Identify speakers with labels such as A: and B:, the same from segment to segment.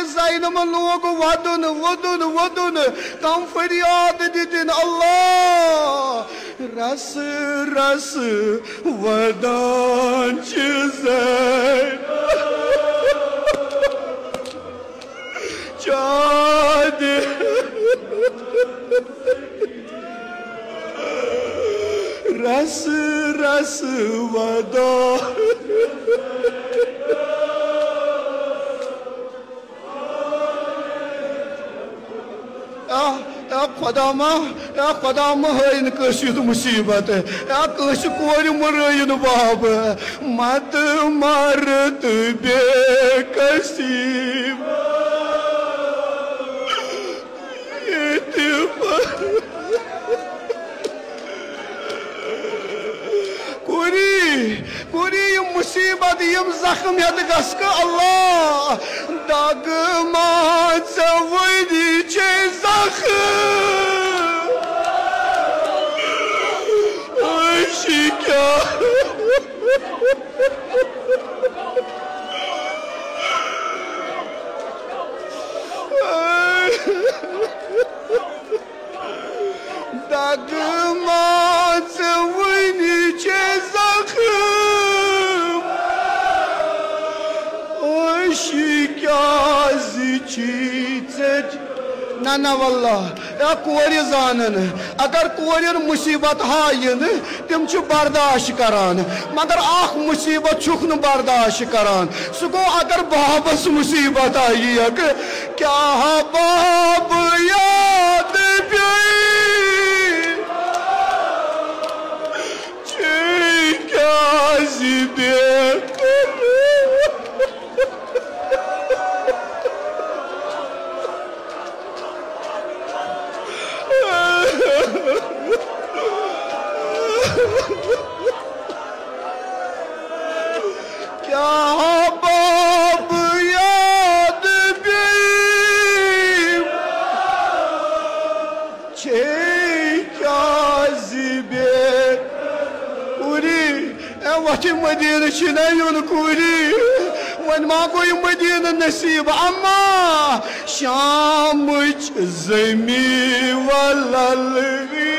A: ज़ैनब लोग वदुन वदुन वदुन कम फरियाद दिदिन अल्लाह रस रस वदान चाँद रस रस वदा खुदा महन कस मुसीबत कस कोर मरन बाब मत मरत बेकसीब कुरी मुसीबत यम जख्म यद गस अल्लाह दाग मावनी चे जख्म क्या दाग मावनी चे ना वल्लाह कोर जानन अगर कोर मुसीबत हायन तम बर्दाश्त करान मगर अख मुसीबत छुक न बर्दाश्त करान सह गो अगर बाबस मुसीबत आई क्या बाब याद क्या क्या बाब याद छे क्या जिबे कुरी वह मदीन युन कुरी वन मा गो मदीन नसीब अम्मा शाम जमी वलवी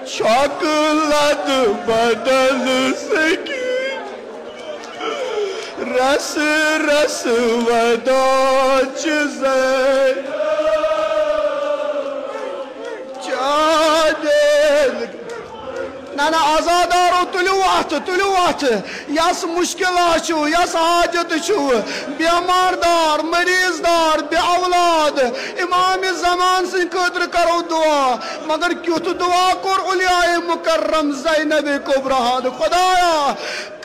A: चॉकलेट बदल सकी रस रस वदा ना आजादारो तुलु अत यस मुश्किल यस हाजत बेमारदार मरीजदार बे औलाद इमाम जमान सिंह खतर करो दुआ मगर क्युत दुआ कोर उलियाए मुकर्रम ज़ैनब कुबरा खुदाया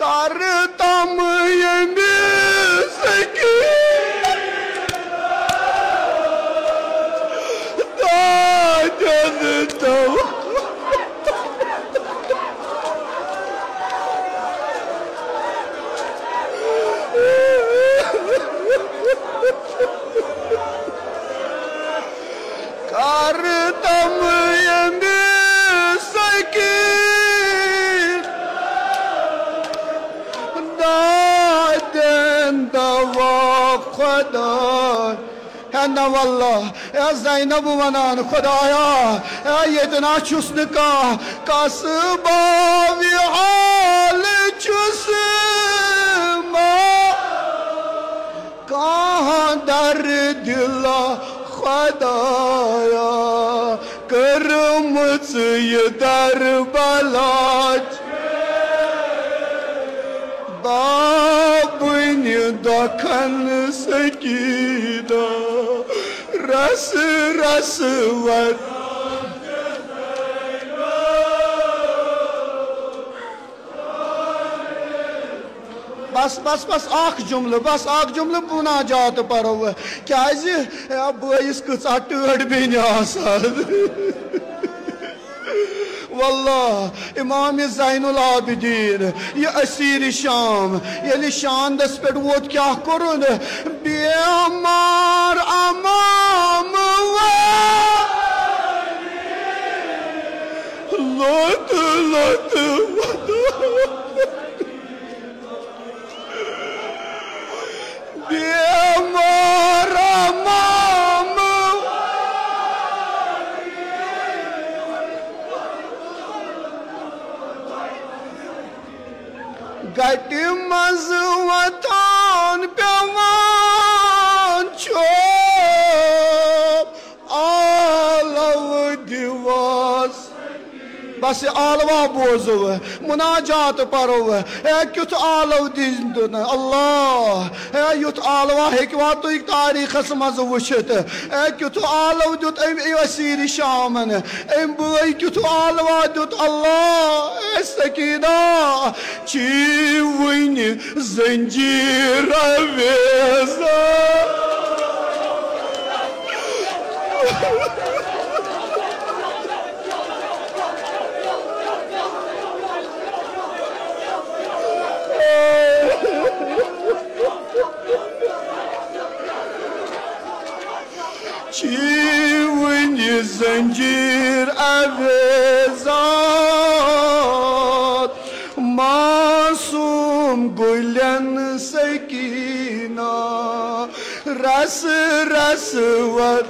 A: कर तम वल्लाह ज़ैनब वनान खुदाया ये चुस कस बावी हाल चुस कहाँ दर दिला खुदाया करमुच ये दर बलाच बाबन दखन सकीदा रस रस वर बस बस बस आख जुमल मुनाजात परो क्या बस कचा टड़ बेन वल्लाह इमाम ज़ैनुल आबिदीन ये असीर शाम ये शानदस पे वोत क्या करुन बेमार अमाम लोत लोत बेमार बस आलवा बोजो मुनाजात परो क्युथ आलव दिन अल्लाह युथ आलवा हेकवा तुक तारीखस मज वुचित क्युथ आलव दुत असीर शामन अम बई क्युथ आलवा दुत अल्लाह सकीना ची वन जंजीर अवेज़ा Çivin zincir avezat Masum gülen sekina Ras ras var